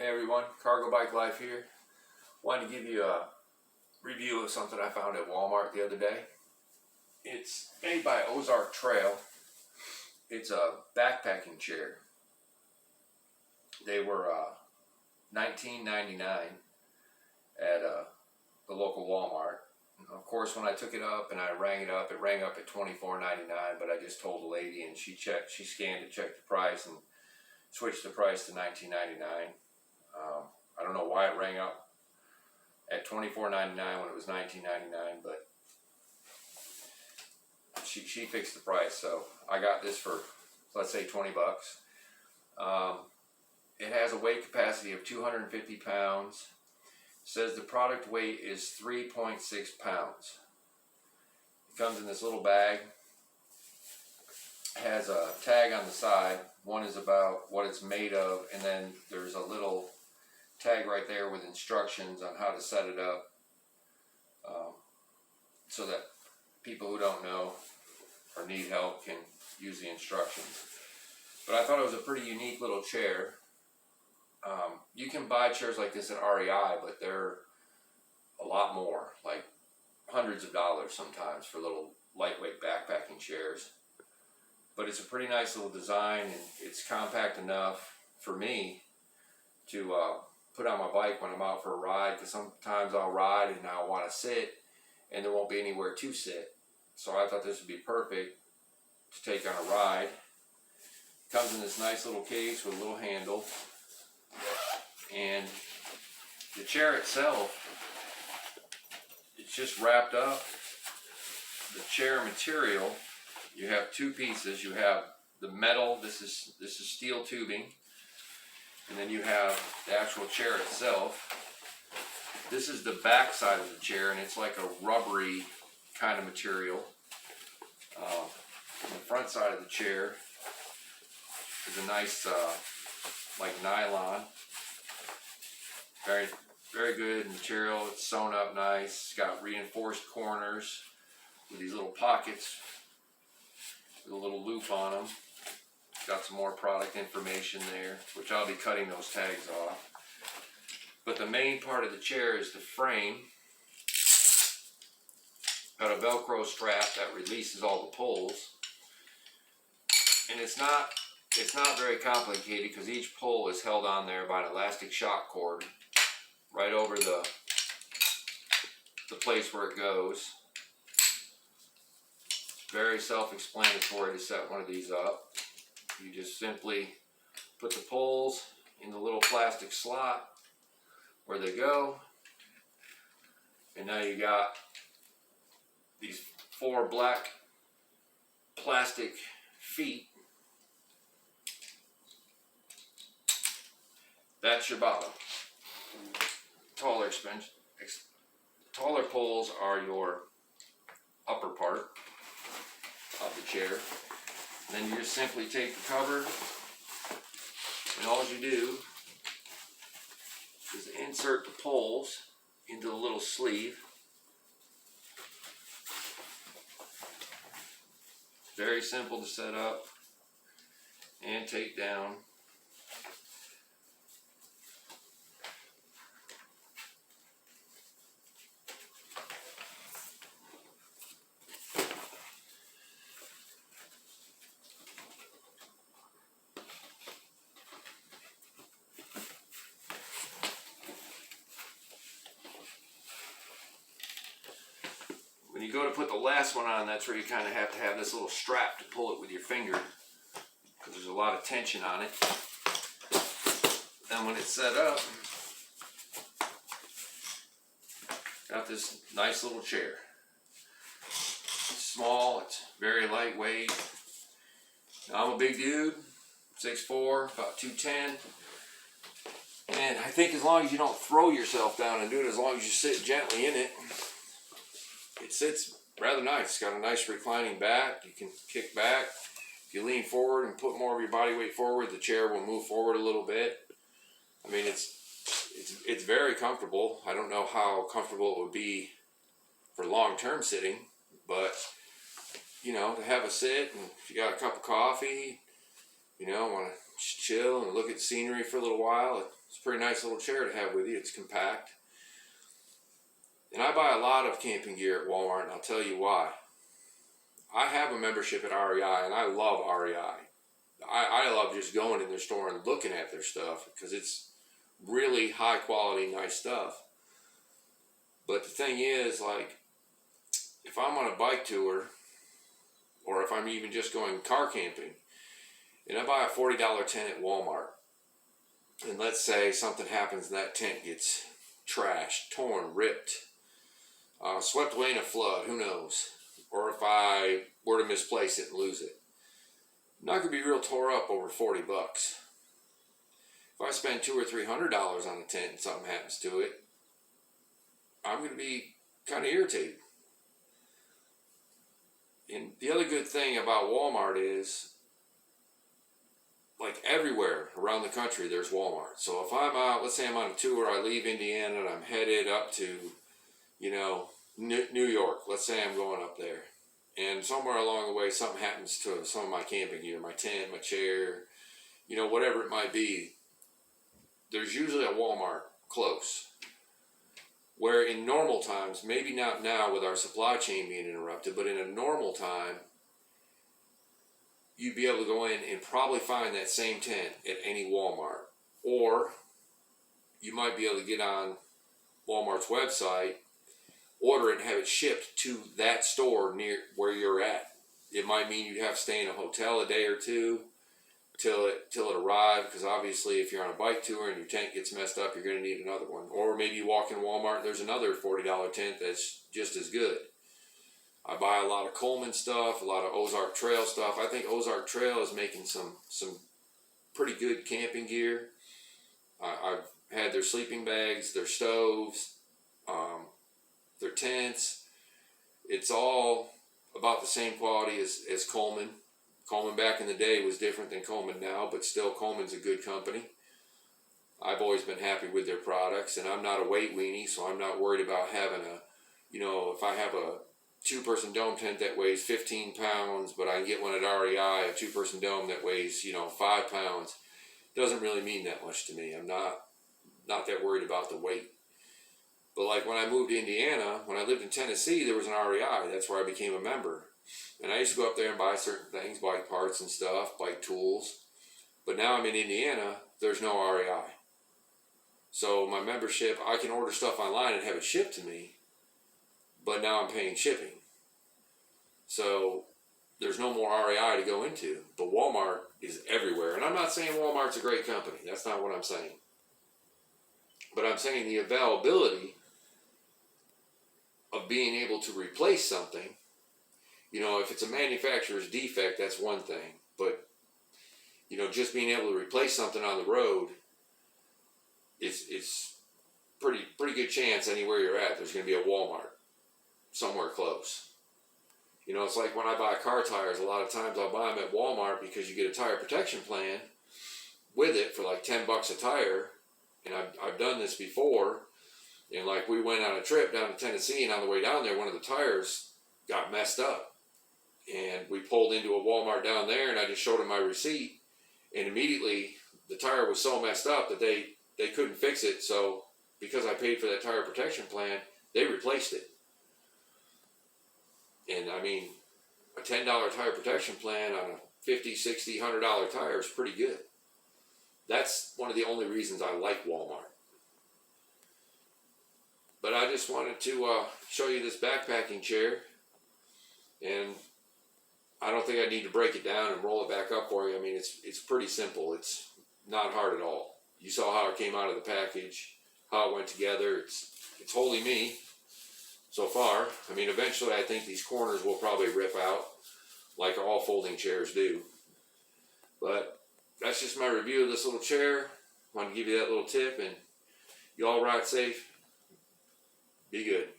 Hey everyone, Cargo Bike Life here. Wanted to give you a review of something I found at Walmart the other day. It's made by Ozark Trail. It's a backpacking chair. They were $19.99 at the local Walmart. Of course, when I took it up and I rang it up at $24.99, but I just told the lady and she scanned and checked the price and switched the price to $19.99. I don't know why it rang up at $24.99 when it was $19.99, but she fixed the price, so I got this for, let's say, 20 bucks. It has a weight capacity of 250 pounds. It says the product weight is 3.6 pounds. It comes in this little bag. It has a tag on the side. One is about what it's made of, and then there's a little tag right there with instructions on how to set it up, so that people who don't know or need help can use the instructions. But I thought it was a pretty unique little chair. You can buy chairs like this at REI, but they're a lot more, like hundreds of dollars sometimes for little lightweight backpacking chairs. But it's a pretty nice little design, and it's compact enough for me to put on my bike when I'm out for a ride, because sometimes I'll ride and I'll want to sit and there won't be anywhere to sit. So I thought this would be perfect to take on a ride. It comes in this nice little case with a little handle, and the chair itself, it's just wrapped up. The chair material, you have two pieces. You have the metal, this is steel tubing, and then you have the actual chair itself. This is the back side of the chair, and it's like a rubbery kind of material. On the front side of the chair is a nice like nylon. Very, very good material. It's sewn up nice. It's got reinforced corners with these little pockets with a little loop on them. Got some more product information there, which I'll be cutting those tags off. But the main part of the chair is the frame. Got a Velcro strap that releases all the pulls. And it's not very complicated, because each pull is held on there by an elastic shock cord right over the place where it goes. It's very self-explanatory to set one of these up. You just simply put the poles in the little plastic slot where they go, and now you got these 4 black plastic feet. That's your bottom. Taller poles are your upper part of the chair. Then you just simply take the cover, and all you do is insert the poles into the little sleeve. Very simple to set up and take down. When you go to put the last one on, that's where you kind of have to have this little strap to pull it with your finger, because there's a lot of tension on it. Then when it's set up, got this nice little chair. It's small, it's very lightweight. Now, I'm a big dude, 6'4", about 210. And I think as long as you don't throw yourself down and do it, as long as you sit gently in it, it sits rather nice. It's got a nice reclining back. You can kick back. If you lean forward and put more of your body weight forward, the chair will move forward a little bit. I mean, it's very comfortable. I don't know how comfortable it would be for long-term sitting, but you know, to have a sit, and if you got a cup of coffee, you know, want to chill and look at scenery for a little while, It's a pretty nice little chair to have with you. It's compact. And I buy a lot of camping gear at Walmart, and I'll tell you why. I have a membership at REI, and I love REI. I love just going in their store and looking at their stuff because it's really high quality, nice stuff. But the thing is, like, if I'm on a bike tour, or if I'm even just going car camping, and I buy a $40 tent at Walmart, and let's say something happens and that tent gets trashed, torn, ripped, swept away in a flood, who knows? Or if I were to misplace it and lose it. I'm not going to be real tore up over $40. If I spend $200 or $300 on a tent and something happens to it, I'm going to be kind of irritated. And the other good thing about Walmart is, like everywhere around the country, there's Walmart. So if I'm out, let's say I'm on a tour, I leave Indiana and I'm headed up to, New York. Let's say I'm going up there. And somewhere along the way, something happens to some of my camping gear, my tent, my chair, whatever it might be. There's usually a Walmart close. Where in normal times, maybe not now with our supply chain being interrupted, but in a normal time, you'd be able to go in and probably find that same tent at any Walmart. Or you might be able to get on Walmart's website, order it, and have it shipped to that store near where you're at. It might mean you'd have to stay in a hotel a day or two till it arrives, because obviously if you're on a bike tour and your tent gets messed up, you're going to need another one. Or maybe you walk in Walmart and there's another $40 tent that's just as good. I buy a lot of Coleman stuff, a lot of Ozark Trail stuff. I think Ozark Trail is making some pretty good camping gear. I've had their sleeping bags, their stoves, their tents. It's all about the same quality as Coleman. Coleman back in the day was different than Coleman now, but still Coleman's a good company. I've always been happy with their products, and I'm not a weight weenie, so I'm not worried about having if I have a two-person dome tent that weighs 15 pounds, but I can get one at REI, a two-person dome that weighs, 5 pounds. Doesn't really mean that much to me. I'm not that worried about the weight. But like when I moved to Indiana, when I lived in Tennessee, there was an REI. That's where I became a member. And I used to go up there and buy certain things, bike parts and stuff, bike tools. But now I'm in Indiana, there's no REI. So my membership, I can order stuff online and have it shipped to me, but now I'm paying shipping. So there's no more REI to go into. But Walmart is everywhere. And I'm not saying Walmart's a great company. That's not what I'm saying. But I'm saying the availability of being able to replace something, if it's a manufacturer's defect, that's one thing. But, just being able to replace something on the road, it's pretty good chance anywhere you're at, there's going to be a Walmart somewhere close. It's like when I buy car tires, a lot of times I'll buy them at Walmart because you get a tire protection plan with it for like $10 a tire. And I've done this before. And like we went on a trip down to Tennessee, and on the way down there, one of the tires got messed up. And we pulled into a Walmart down there, and I just showed them my receipt. And immediately the tire was so messed up that they couldn't fix it. So because I paid for that tire protection plan, they replaced it. And I mean, a $10 tire protection plan on a $50, $60, $100 tire is pretty good. That's one of the only reasons I like Walmart. But I just wanted to show you this backpacking chair. And I don't think I need to break it down and roll it back up for you. I mean, it's pretty simple. It's not hard at all. You saw how it came out of the package, how it went together. It's wholly me so far. I mean, eventually I think these corners will probably rip out like all folding chairs do. But that's just my review of this little chair. Wanted to give you that little tip, and you all ride safe. Be good.